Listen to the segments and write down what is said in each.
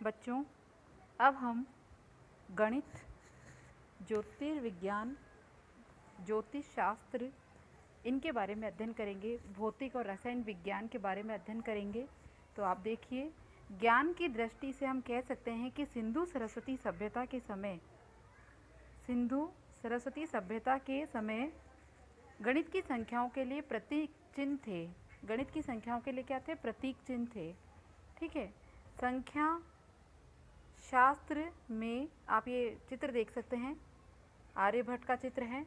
बच्चों, अब हम गणित, ज्योतिर्विज्ञान, ज्योतिष शास्त्र इनके बारे में अध्ययन करेंगे। भौतिक और रसायन विज्ञान के बारे में अध्ययन करेंगे। तो आप देखिए, ज्ञान की दृष्टि से हम कह सकते हैं कि सिंधु सरस्वती सभ्यता के समय गणित की संख्याओं के लिए प्रतीक चिन्ह थे। गणित की संख्याओं के लिए क्या थे? प्रतीक चिन्ह थे। ठीक है। संख्या शास्त्र में आप ये चित्र देख सकते हैं, आर्यभट्ट का चित्र है।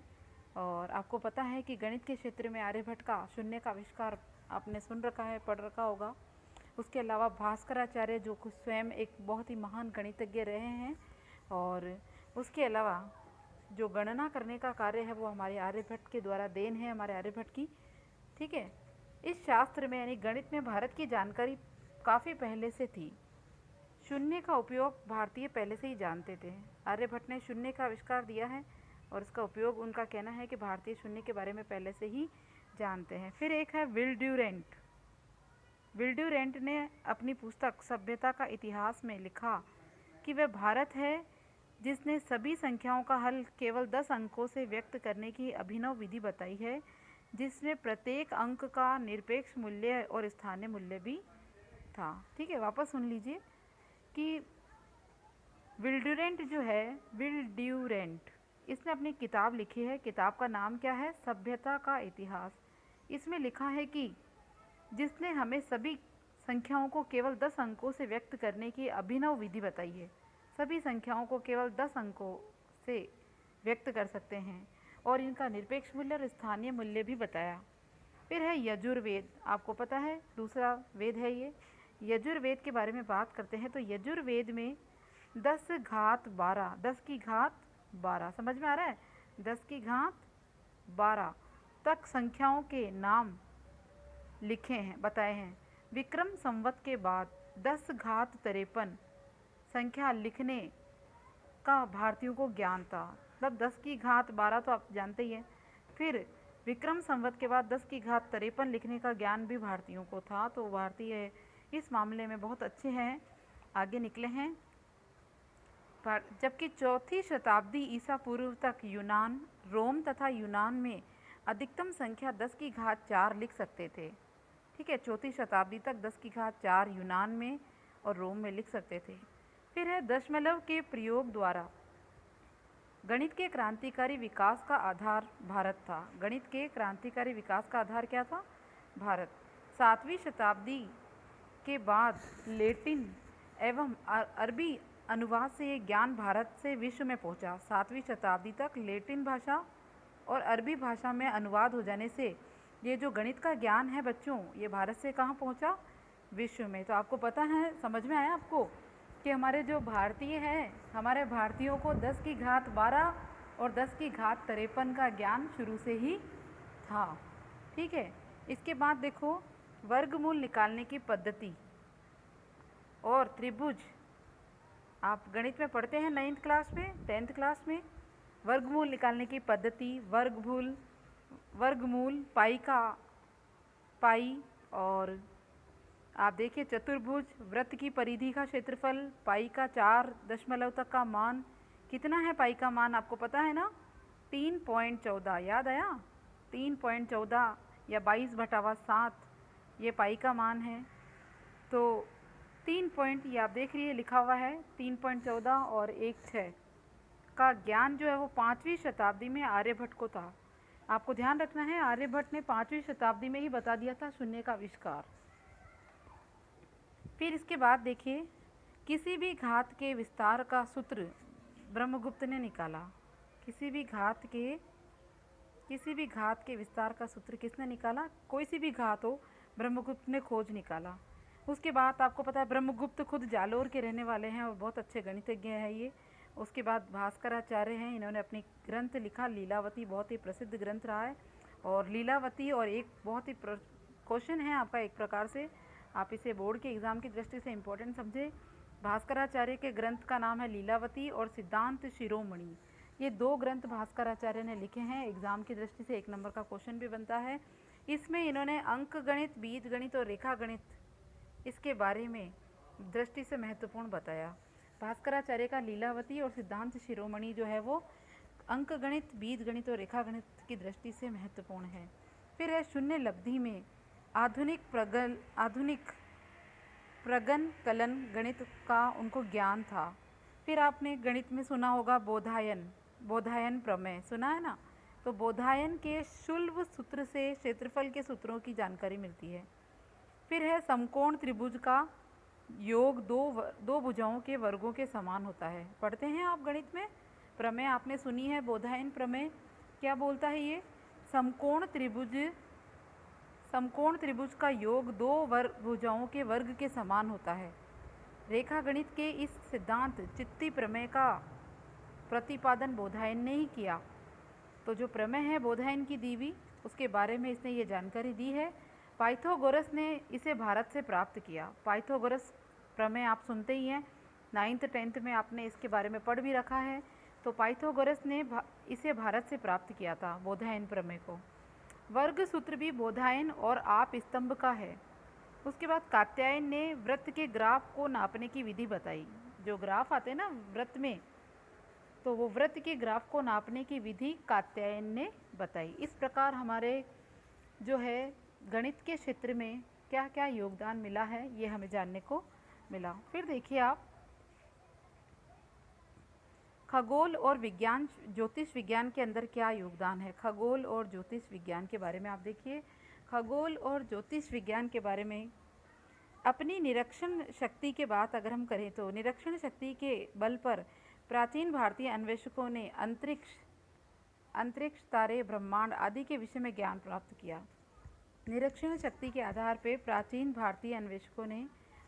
और आपको पता है कि गणित के क्षेत्र में आर्यभट्ट का शून्य का आविष्कार आपने सुन रखा है, पढ़ रखा होगा। उसके अलावा भास्कराचार्य जो कुछ स्वयं एक बहुत ही महान गणितज्ञ रहे हैं, और उसके अलावा जो गणना करने का कार्य है वो हमारे आर्यभट्ट के द्वारा देन है, हमारे आर्यभट्ट की। ठीक है। इस शास्त्र में यानी गणित में भारत की जानकारी काफ़ी पहले से थी। शून्य का उपयोग भारतीय पहले से ही जानते थे। आर्यभट्ट ने शून्य का आविष्कार दिया है और इसका उपयोग, उनका कहना है कि भारतीय शून्य के बारे में पहले से ही जानते हैं। फिर एक है विल्ड्यूरेंट। विल्ड्यूरेंट ने अपनी पुस्तक सभ्यता का इतिहास में लिखा कि वह भारत है जिसने सभी संख्याओं का हल केवल 10 अंकों से व्यक्त करने की अभिनव विधि बताई है, जिसमें प्रत्येक अंक का निरपेक्ष मूल्य और स्थानीय मूल्य भी था। ठीक है, वापस सुन लीजिए कि विल्ड्यूरेंट इसने अपनी किताब लिखी है। किताब का नाम क्या है? सभ्यता का इतिहास। इसमें लिखा है कि जिसने हमें सभी संख्याओं को केवल 10 अंकों से व्यक्त करने की अभिनव विधि बताई है। सभी संख्याओं को केवल 10 अंकों से व्यक्त कर सकते हैं और इनका निरपेक्ष मूल्य और स्थानीय मूल्य भी बताया। फिर है यजुर्वेद। आपको पता है दूसरा वेद है ये। यजुर्वेद के बारे में बात करते हैं तो यजुर्वेद में 10 घात 12, 10 की घात 12, समझ में आ रहा है? 10 की घात 12 तक संख्याओं के नाम लिखे हैं, बताए हैं। विक्रम संवत के बाद 10 घात 53 संख्या लिखने का भारतीयों को ज्ञान था। मतलब 10 की घात 12 तो आप जानते ही हैं। फिर विक्रम संवत के बाद 10 की घात 53 लिखने का ज्ञान भी भारतीयों को था। तो भारतीय इस मामले में बहुत अच्छे हैं, आगे निकले हैं। जबकि चौथी शताब्दी ईसा पूर्व तक यूनान, रोम तथा यूनान में अधिकतम संख्या 10 की घात 4 लिख सकते थे। ठीक है, चौथी शताब्दी तक 10 की घात 4 यूनान में और रोम में लिख सकते थे। फिर है दशमलव के प्रयोग द्वारा गणित के क्रांतिकारी विकास का आधार भारत था। गणित के क्रांतिकारी विकास का आधार क्या था? भारत। 7वीं शताब्दी के बाद लैटिन एवं अरबी अनुवाद से ये ज्ञान भारत से विश्व में पहुंचा। 7वीं शताब्दी तक लैटिन भाषा और अरबी भाषा में अनुवाद हो जाने से ये जो गणित का ज्ञान है बच्चों, ये भारत से कहाँ पहुंचा? विश्व में। तो आपको पता है, समझ में आया आपको कि हमारे जो भारतीय हैं, हमारे भारतीयों को 10 की घात 12 और 10 की घात 53 का ज्ञान शुरू से ही था। ठीक है। इसके बाद देखो, वर्गमूल निकालने की पद्धति और त्रिभुज। आप गणित में पढ़ते हैं 9th क्लास में, 10th क्लास में। वर्गमूल निकालने की पद्धति, वर्गमूल, पाई का पाई, और आप देखिए चतुर्भुज, वृत्त की परिधि का क्षेत्रफल, पाई का 4 दशमलव तक का मान। कितना है पाई का मान? आपको पता है ना? 3.14। याद आया? 3.14 या 22/7 ये पाई का मान है। तो 3 पॉइंट, ये आप देख रही है लिखा हुआ है 3.14 और 1.6 का ज्ञान जो है वो 5वीं शताब्दी में आर्यभट्ट को था। आपको ध्यान रखना है, आर्यभट्ट ने 5वीं शताब्दी में ही बता दिया था शून्य का आविष्कार। फिर इसके बाद देखिए, किसी भी घात के विस्तार का सूत्र ब्रह्मगुप्त ने निकाला। किसी भी घात के विस्तार का सूत्र किसने निकाला? कोई सी भी घात हो, ब्रह्मगुप्त ने खोज निकाला। उसके बाद आपको पता है ब्रह्मगुप्त खुद जालोर के रहने वाले हैं और बहुत अच्छे गणितज्ञ हैं ये। उसके बाद भास्कराचार्य हैं, इन्होंने अपनी ग्रंथ लिखा लीलावती, बहुत ही प्रसिद्ध ग्रंथ रहा है। और लीलावती, और एक बहुत ही क्वेश्चन है आपका एक प्रकार से, आप इसे बोर्ड के एग्ज़ाम की दृष्टि से इम्पोर्टेंट समझे। भास्कराचार्य के ग्रंथ का नाम है लीलावती और सिद्धांत शिरोमणि। ये 2 ग्रंथ भास्कराचार्य ने लिखे हैं। एग्ज़ाम की दृष्टि से 1 नंबर का क्वेश्चन भी बनता है। इसमें इन्होंने अंक गणित, बीज गणित और रेखा गणित, इसके बारे में दृष्टि से महत्वपूर्ण बताया। भास्कराचार्य का लीलावती और सिद्धांत शिरोमणि जो है वो अंक गणित, बीज गणित और रेखा गणित की दृष्टि से महत्वपूर्ण है। फिर है शून्य लब्धि में आधुनिक प्रगन कलन गणित का उनको ज्ञान था। फिर आपने गणित में सुना होगा बोधायन प्रमेय, सुना है ना। तो बोधायन के शुल्ब सूत्र से क्षेत्रफल के सूत्रों की जानकारी मिलती है। फिर है समकोण त्रिभुज का योग दो भुजाओं के वर्गों के समान होता है। पढ़ते हैं आप गणित में, प्रमेय आपने सुनी है बोधायन प्रमेय। क्या बोलता है ये? समकोण त्रिभुज का योग दो भुजाओं के वर्ग के समान होता है। रेखा गणित के इस सिद्धांत चित्ती प्रमेय का प्रतिपादन बोधायन ने ही किया। तो जो प्रमेय है बोधायन की दी हुई, उसके बारे में इसने ये जानकारी दी है। पाइथागोरस ने इसे भारत से प्राप्त किया। पाइथागोरस प्रमेय आप सुनते ही हैं, 9th 10th में आपने इसके बारे में पढ़ भी रखा है। तो पाइथागोरस ने इसे भारत से प्राप्त किया था, बोधायन प्रमेय को। वर्ग सूत्र भी बोधायन और आप स्तंभ का है। उसके बाद कात्यायन ने वृत्त के ग्राफ को नापने की विधि बताई। जो ग्राफ आते हैं ना वृत्त में, तो वो वृत्त के ग्राफ को नापने की विधि कात्यायन ने बताई। इस प्रकार हमारे जो है गणित के क्षेत्र में क्या क्या योगदान मिला है, ये हमें जानने को मिला। फिर देखिए आप खगोल और विज्ञान, ज्योतिष विज्ञान के अंदर क्या योगदान है। खगोल और ज्योतिष विज्ञान के बारे में आप देखिए। खगोल और ज्योतिष विज्ञान के बारे में अपनी निरीक्षण शक्ति के बात अगर हम करें तो निरीक्षण शक्ति के बल पर प्राचीन भारतीय अन्वेषकों ने अंतरिक्ष, तारे, ब्रह्मांड आदि के विषय में ज्ञान प्राप्त किया। निरीक्षण शक्ति के आधार पर प्राचीन भारतीय अन्वेषकों ने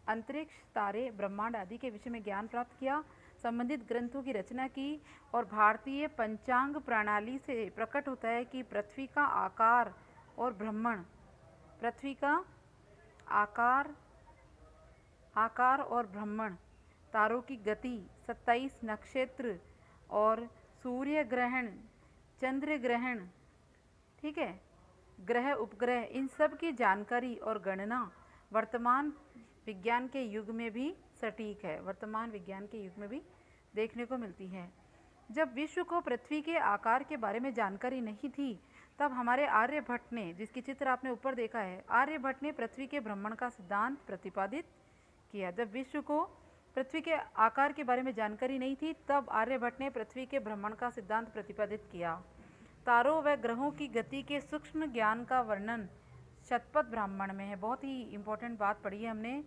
अंतरिक्ष, तारे, ब्रह्मांड आदि के विषय में ज्ञान प्राप्त किया, संबंधित ग्रंथों की रचना की। और भारतीय पंचांग प्रणाली से प्रकट होता है कि पृथ्वी का आकार और भ्रमण, पृथ्वी का आकार और भ्रमण, तारों की गति, 27 नक्षत्र और सूर्य ग्रहण, चंद्र ग्रहण, ठीक है, ग्रह उपग्रह, इन सब की जानकारी और गणना वर्तमान विज्ञान के युग में भी सटीक है, वर्तमान विज्ञान के युग में भी देखने को मिलती है। जब विश्व को पृथ्वी के आकार के बारे में जानकारी नहीं थी, तब हमारे आर्यभट्ट ने, जिसकी चित्र आपने ऊपर देखा है, आर्यभट्ट ने पृथ्वी के भ्रमण का सिद्धांत प्रतिपादित किया। जब विश्व को पृथ्वी के आकार के बारे में जानकारी नहीं थी, तब आर्यभट्ट ने पृथ्वी के भ्रमण का सिद्धांत प्रतिपादित किया। तारों व ग्रहों की गति के सूक्ष्म ज्ञान का वर्णन शतपथ ब्राह्मण में है। बहुत ही इंपॉर्टेंट बात पढ़ी है हमने।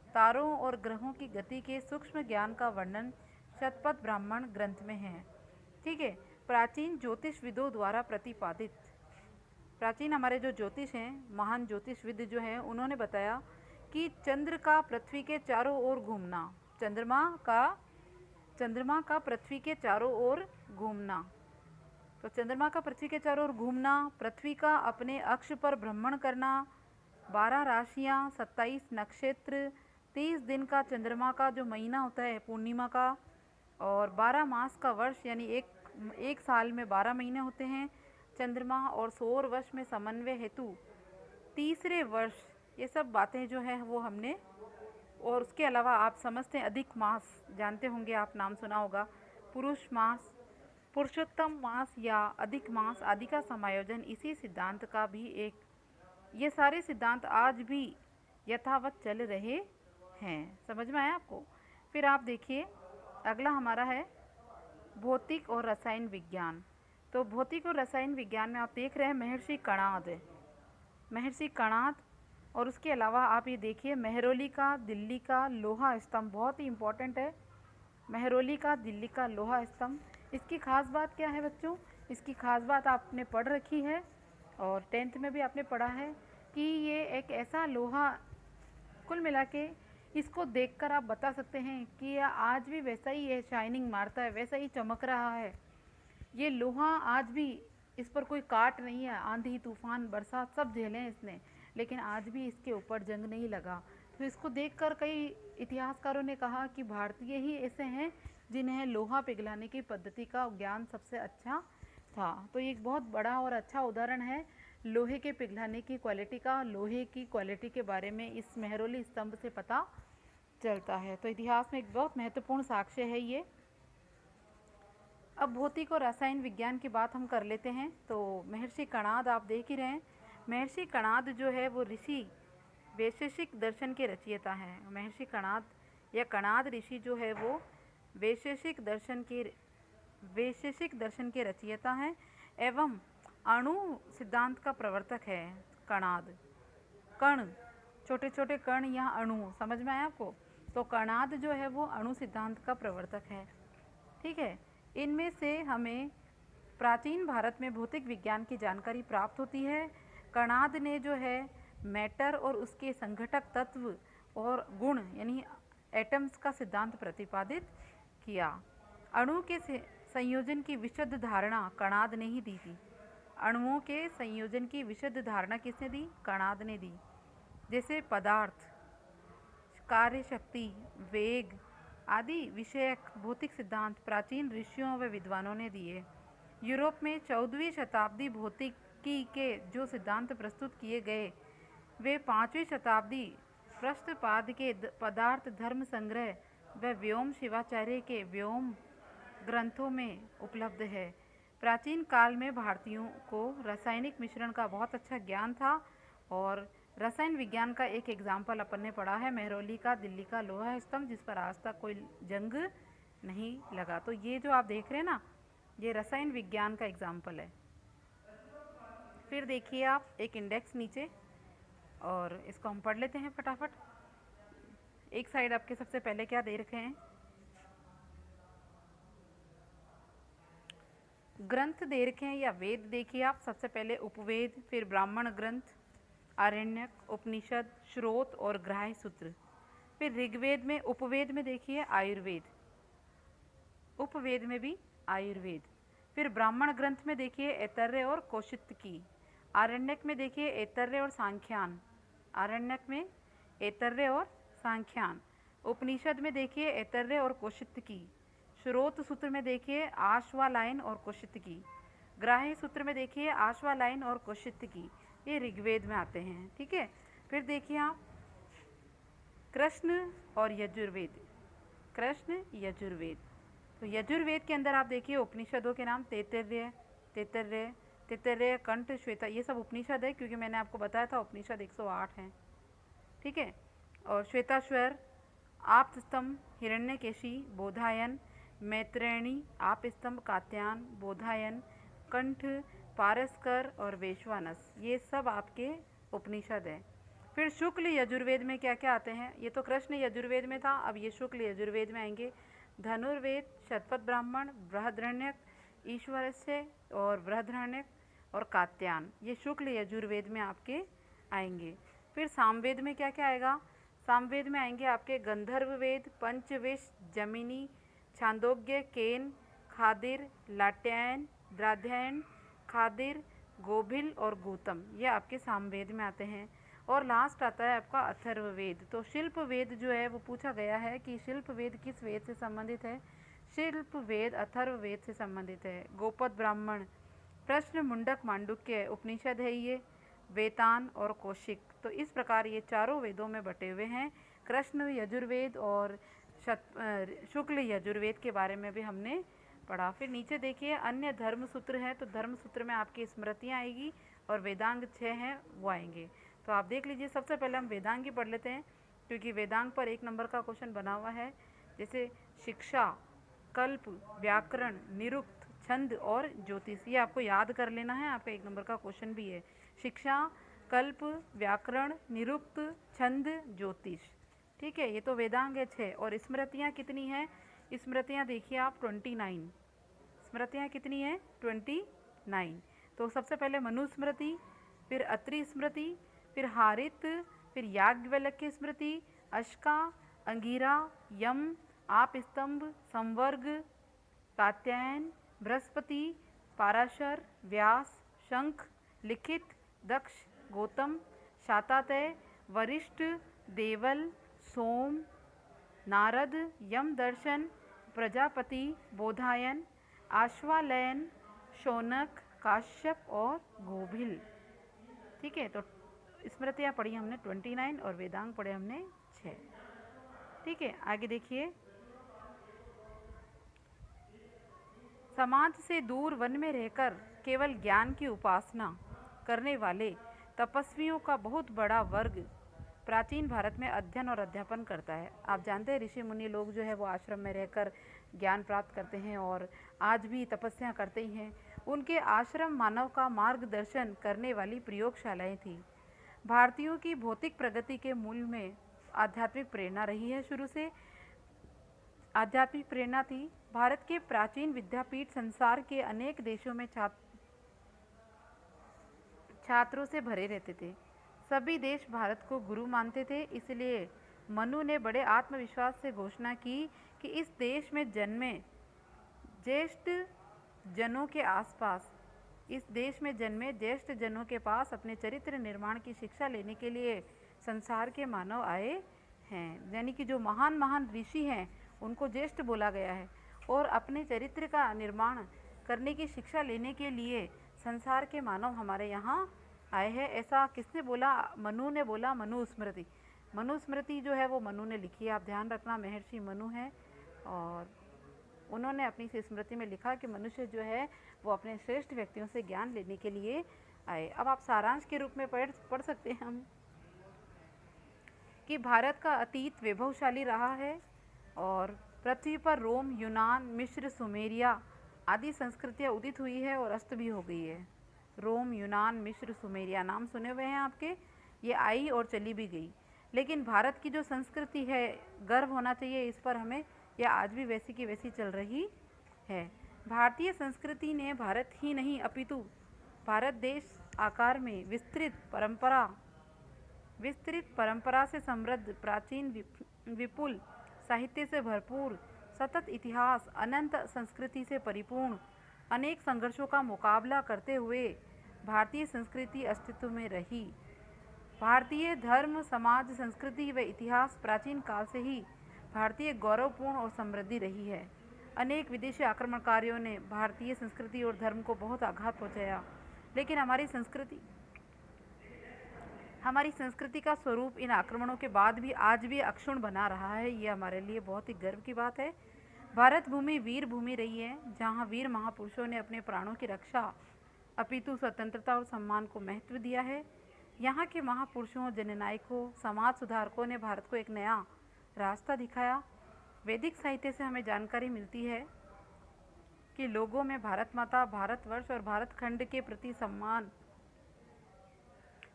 तारों और ग्रहों की गति के सूक्ष्म ज्ञान का वर्णन शतपथ ब्राह्मण ग्रंथ में है, ठीक है। प्राचीन ज्योतिषविदों द्वारा प्रतिपादित, प्राचीन हमारे जो ज्योतिष हैं, महान ज्योतिषविद जो हैं, उन्होंने बताया कि चंद्र का पृथ्वी के चारों ओर घूमना, चंद्रमा का पृथ्वी के चारों ओर घूमना, तो चंद्रमा का पृथ्वी के चारों ओर घूमना, पृथ्वी का अपने अक्ष पर भ्रमण करना, 12 राशियाँ, 27 नक्षत्र, 30 दिन का चंद्रमा का जो महीना होता है पूर्णिमा का, और 12 मास का वर्ष, यानी एक साल में 12 महीने होते हैं। चंद्रमा और सौर वर्ष में समन्वय हेतु तीसरे वर्ष, ये सब बातें जो है वो हमने, और उसके अलावा आप समझते हैं अधिक मास, जानते होंगे आप, नाम सुना होगा, पुरुष मास, पुरुषोत्तम मास या अधिक मास आदि का समायोजन इसी सिद्धांत का भी एक, ये सारे सिद्धांत आज भी यथावत चल रहे हैं। समझ में आया आपको? फिर आप देखिए अगला हमारा है भौतिक और रसायन विज्ञान। तो भौतिक और रसायन विज्ञान में आप देख रहे हैं महर्षि कणाद, और उसके अलावा आप ये देखिए मेहरौली का दिल्ली का लोहा स्तंभ, बहुत ही इम्पोर्टेंट है। मेहरौली का दिल्ली का लोहा स्तंभ, इसकी खास बात क्या है बच्चों? इसकी खास बात आपने पढ़ रखी है और 10th में भी आपने पढ़ा है कि ये एक ऐसा लोहा, कुल मिला के इसको देखकर आप बता सकते हैं कि यह आज भी वैसा ही है, शाइनिंग मारता है, वैसा ही चमक रहा है। ये लोहा आज भी, इस पर कोई काट नहीं है, आंधी तूफान बरसात सब झेले हैं इसने, लेकिन आज भी इसके ऊपर जंग नहीं लगा। तो इसको देखकर कई इतिहासकारों ने कहा कि भारतीय ही ऐसे हैं जिन्हें लोहा पिघलाने की पद्धति का ज्ञान सबसे अच्छा था। तो ये एक बहुत बड़ा और अच्छा उदाहरण है लोहे के पिघलाने की क्वालिटी का। लोहे की क्वालिटी के बारे में इस मेहरौली स्तंभ से पता चलता है। तो इतिहास में एक बहुत महत्वपूर्ण साक्ष्य है ये। अब भौतिक और रसायन विज्ञान की बात हम कर लेते हैं। तो महर्षि कणाद आप देख ही रहे हैं। महर्षि कणाद जो है वो ऋषि वैशेषिक दर्शन के रचयिता हैं। महर्षि कणाद या कणाद ऋषि जो है वो वैशेषिक दर्शन के रचयिता हैं एवं अणु सिद्धांत का प्रवर्तक है। कणाद कण, छोटे छोटे कण या अणु, समझ में आया आपको? तो कणाद जो है वो अणु सिद्धांत का प्रवर्तक है। ठीक है। इनमें से हमें प्राचीन भारत में भौतिक विज्ञान की जानकारी प्राप्त होती है। कणाद ने जो है मैटर और उसके संघटक तत्व और गुण यानी एटम्स का सिद्धांत प्रतिपादित किया। अणु के संयोजन की विशुद्ध धारणा कणाद ने ही दी थी। अणुओं के संयोजन की विशुद्ध धारणा किसने दी? कणाद ने दी। जैसे पदार्थ, कार्य शक्ति, वेग आदि विषयक भौतिक सिद्धांत प्राचीन ऋषियों व विद्वानों ने दिए। यूरोप में 14वीं शताब्दी भौतिकी के जो सिद्धांत प्रस्तुत किए गए वे 5वीं शताब्दी पृष्ठपाद के पदार्थ धर्म संग्रह व व्योम शिवाचार्य के व्योम ग्रंथों में उपलब्ध है। प्राचीन काल में भारतीयों को रासायनिक मिश्रण का बहुत अच्छा ज्ञान था और रसायन विज्ञान का एक एग्जाम्पल अपन ने पढ़ा है, मेहरौली का दिल्ली का लोहा स्तंभ, जिस पर आज तक कोई जंग नहीं लगा। तो ये जो आप देख रहे हैं ना, ये रसायन विज्ञान का एग्जाम्पल है। फिर देखिए आप एक इंडेक्स नीचे, और इसको हम पढ़ लेते हैं फटाफट। एक साइड आपके सबसे पहले क्या दे रखे हैं, ग्रंथ दे रखे हैं या वेद। देखिए आप सबसे पहले उपवेद, फिर ब्राह्मण ग्रंथ, आरण्यक, उपनिषद, श्रोत और ग्राह्य सूत्र। फिर ऋग्वेद में, उपवेद में देखिए आयुर्वेद, उपवेद में भी आयुर्वेद। फिर ब्राह्मण ग्रंथ में देखिए ऐतरेय और कौशितकी। आरण्यक में देखिए ऐतरेय और सांख्यान, आरण्यक में ऐतरेय और सांख्यान। उपनिषद में देखिए ऐतरेय और कौशितकी। श्रोत सूत्र में देखिए आश्वालायन और कौशितकी। ग्राह्य सूत्र में देखिए आश्वालायन और कौशितकी। ये ऋग्वेद में आते हैं। ठीक है। फिर देखिए आप कृष्ण और यजुर्वेद, कृष्ण यजुर्वेद। तो यजुर्वेद के अंदर आप देखिए उपनिषदों के नाम तैत्तिरीय, तैत्तिरीय, तैत्तिरीय, कंठ, श्वेता, ये सब उपनिषद है, क्योंकि मैंने आपको बताया था उपनिषद 108 हैं। ठीक है। और श्वेताश्वर, आपस्तंभ, हिरण्यकेशी, बोधायन, मैत्रेयणी, आपस्तंभ, कात्यायन, बोधायन, कंठ, पारस्कर और वैश्वानस, ये सब आपके उपनिषद हैं। फिर शुक्ल यजुर्वेद में क्या क्या आते हैं, ये तो कृष्ण यजुर्वेद में था, अब ये शुक्ल यजुर्वेद में आएंगे। धनुर्वेद, शतपथ ब्राह्मण, बृहद्रण्यक, ईश्वरस्य और बृहद्रण्यक और कात्यायन, ये शुक्ल यजुर्वेद में आपके आएंगे। फिर सामवेद में क्या क्या आएगा, सामवेद में आएंगे आपके गंधर्व वेद, पंचविश, जमिनी, छांदोग्य, केन, खादिर, लाट्यायन, द्राध्यायन, खादिर, गोभिल और गौतम, ये आपके सामवेद में आते हैं। और लास्ट आता है आपका अथर्ववेद। तो शिल्प वेद जो है वो पूछा गया है कि शिल्प वेद किस वेद से संबंधित है। शिल्प वेद अथर्ववेद से संबंधित है। गोपद ब्राह्मण, प्रश्न, मुंडक, मांडुक्य उपनिषद है ये, वेतान और कौशिक। तो इस प्रकार ये चारों वेदों में बटे हुए हैं। कृष्ण यजुर्वेद और शुक्ल यजुर्वेद के बारे में भी हमने पढ़ा। फिर नीचे देखिए अन्य धर्म सूत्र हैं, तो धर्म सूत्र में आपकी स्मृतियाँ आएगी और वेदांग 6 हैं वो आएंगे। तो आप देख लीजिए, सबसे पहले हम वेदांग ही पढ़ लेते हैं, क्योंकि वेदांग पर 1 नंबर का क्वेश्चन बना हुआ है। जैसे शिक्षा, कल्प, व्याकरण, निरुक्त, छंद और ज्योतिष, ये आपको याद कर लेना है, आपका 1 नंबर का क्वेश्चन भी है। शिक्षा, कल्प, व्याकरण, निरुक्त, छंद, ज्योतिष। ठीक है, ये तो वेदांग है 6। और स्मृतियाँ कितनी हैं, स्मृतियाँ देखिए आप 29, स्मृतियाँ कितनी हैं 29। तो सबसे पहले मनुस्मृति, फिर अत्रि स्मृति, फिर हारित, फिर याज्ञवल्क्य स्मृति, अश्का, अंगिरा, यम, आपस्तंभ, संवर्ग, कात्यायन, बृहस्पति, पाराशर, व्यास, शंख, लिखित, दक्ष, गौतम, शातातय, वरिष्ठ, देवल, सोम, नारद, यम दर्शन, प्रजापति, बोधायन, आश्वालयन, शौनक, काश्यप और गोभिल। ठीक है। तो स्मृतियाँ पढ़ी हमने 29 और वेदांग पढ़े हमने 6। ठीक है, आगे देखिए। समाज से दूर वन में रहकर केवल ज्ञान की उपासना करने वाले तपस्वियों का बहुत बड़ा वर्ग प्राचीन भारत में अध्ययन और अध्यापन करता है। आप जानते हैं ऋषि मुनि लोग जो है वो आश्रम में रहकर ज्ञान प्राप्त करते हैं और आज भी तपस्या करते ही हैं। उनके आश्रम मानव का मार्गदर्शन करने वाली प्रयोगशालाएं थी। भारतीयों की भौतिक प्रगति के मूल में आध्यात्मिक प्रेरणा रही है। शुरू से आध्यात्मिक प्रेरणा थी। भारत के प्राचीन विद्यापीठ संसार के अनेक देशों में छात्रों से भरे रहते थे। सभी देश भारत को गुरु मानते थे। इसलिए मनु ने बड़े आत्मविश्वास से घोषणा की कि इस देश में जन्मे ज्येष्ठ जनों के आसपास इस देश में जन्मे ज्येष्ठ जनों के पास अपने चरित्र निर्माण की शिक्षा लेने के लिए संसार के मानव आए हैं। यानी कि जो महान महान ऋषि हैं उनको ज्येष्ठ बोला गया है और अपने चरित्र का निर्माण करने की शिक्षा लेने के लिए संसार के मानव हमारे यहाँ आए हैं। ऐसा किसने बोला? मनु ने बोला। मनुस्मृति, मनुस्मृति जो है वो मनु ने लिखी है। आप ध्यान रखना, महर्षि मनु है और उन्होंने अपनी स्मृति में लिखा कि मनुष्य जो है वो अपने श्रेष्ठ व्यक्तियों से ज्ञान लेने के लिए आए। अब आप सारांश के रूप में पढ़ सकते हैं हम कि भारत का अतीत वैभवशाली रहा है और पृथ्वी पर रोम, यूनान, मिस्र, सुमेरिया आदि संस्कृतियाँ उदित हुई है और अस्त भी हो गई है। रोम, यूनान, मिस्र, सुमेरिया नाम सुने हुए हैं आपके, ये आई और चली भी गई। लेकिन भारत की जो संस्कृति है, गर्व होना चाहिए इस पर हमें, यह आज भी वैसी की वैसी चल रही है। भारतीय संस्कृति ने भारत ही नहीं अपितु भारत देश आकार में विस्तृत परंपरा से समृद्ध, प्राचीन विपुल साहित्य से भरपूर, सतत इतिहास, अनंत संस्कृति से परिपूर्ण, अनेक संघर्षों का मुकाबला करते हुए भारतीय संस्कृति अस्तित्व में रही। भारतीय धर्म, समाज, संस्कृति व इतिहास प्राचीन काल से ही भारतीय गौरवपूर्ण और समृद्धि रही है। अनेक विदेशी आक्रमणकारियों ने भारतीय संस्कृति और धर्म को बहुत आघात पहुंचाया, लेकिन हमारी संस्कृति का स्वरूप इन आक्रमणों के बाद भी आज भी अक्षुण्ण बना रहा है। ये हमारे लिए बहुत ही गर्व की बात है। भारत भूमि वीर भूमि रही है, जहाँ वीर महापुरुषों ने अपने प्राणों की रक्षा अपितु स्वतंत्रता और सम्मान को महत्व दिया है। यहाँ के महापुरुषों, जननायकों, समाज सुधारकों ने भारत को एक नया रास्ता दिखाया। वैदिक साहित्य से हमें जानकारी मिलती है कि लोगों में भारत माता, भारतवर्ष और भारत खंड के प्रति सम्मान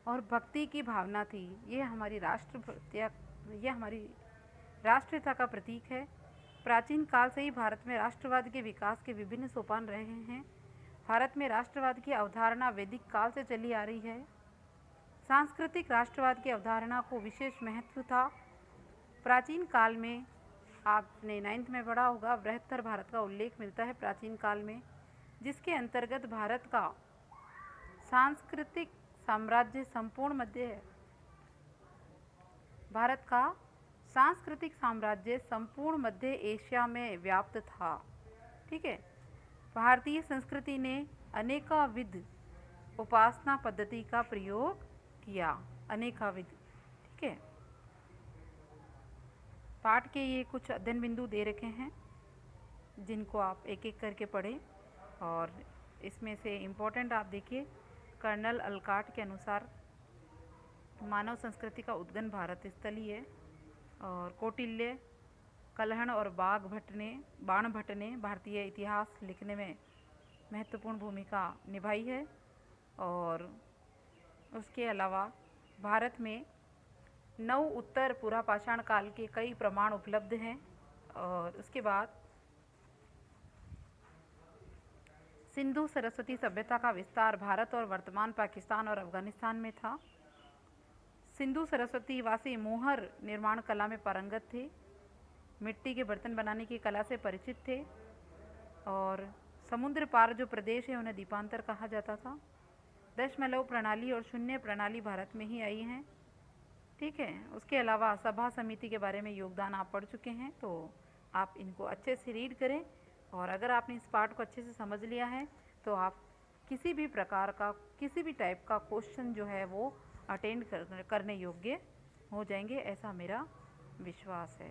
और भक्ति की भावना थी। ये हमारी राष्ट्रीयता का प्रतीक है। प्राचीन काल से ही भारत में राष्ट्रवाद के विकास के विभिन्न सोपान रहे हैं। भारत में राष्ट्रवाद की अवधारणा वैदिक काल से चली आ रही है। सांस्कृतिक राष्ट्रवाद की अवधारणा को विशेष महत्व था। प्राचीन काल में आपने 9th में पढ़ा होगा, बृहत्तर भारत का उल्लेख मिलता है प्राचीन काल में, जिसके अंतर्गत भारत का सांस्कृतिक साम्राज्य संपूर्ण मध्य एशिया में व्याप्त था। ठीक है। भारतीय संस्कृति ने अनेकाविध उपासना पद्धति का प्रयोग किया। अनेकाविध, ठीक है। पाठ के ये कुछ अध्ययन बिंदु दे रखे हैं जिनको आप एक एक करके पढ़ें और इसमें से इम्पोर्टेंट आप देखिए। कर्नल अलकाट के अनुसार मानव संस्कृति का उद्गम भारत स्थली है और कौटिल्य, कलहण और बाण भट्ट ने भारतीय इतिहास लिखने में महत्वपूर्ण भूमिका निभाई है। और उसके अलावा भारत में 9 उत्तर पुरापाषाण काल के कई प्रमाण उपलब्ध हैं। और उसके बाद सिंधु सरस्वती सभ्यता का विस्तार भारत और वर्तमान पाकिस्तान और अफगानिस्तान में था। सिंधु सरस्वती वासी मोहर निर्माण कला में पारंगत थे, मिट्टी के बर्तन बनाने की कला से परिचित थे और समुद्र पार जो प्रदेश है उन्हें द्वीपांतर कहा जाता था। दशमलव प्रणाली और शून्य प्रणाली भारत में ही आई हैं। ठीक है। उसके अलावा सभा समिति के बारे में योगदान आप पढ़ चुके हैं, तो आप इनको अच्छे से रीड करें और अगर आपने इस पार्ट को अच्छे से समझ लिया है तो आप किसी भी प्रकार का, किसी भी टाइप का क्वेश्चन जो है वो अटेंड करने योग्य हो जाएंगे, ऐसा मेरा विश्वास है।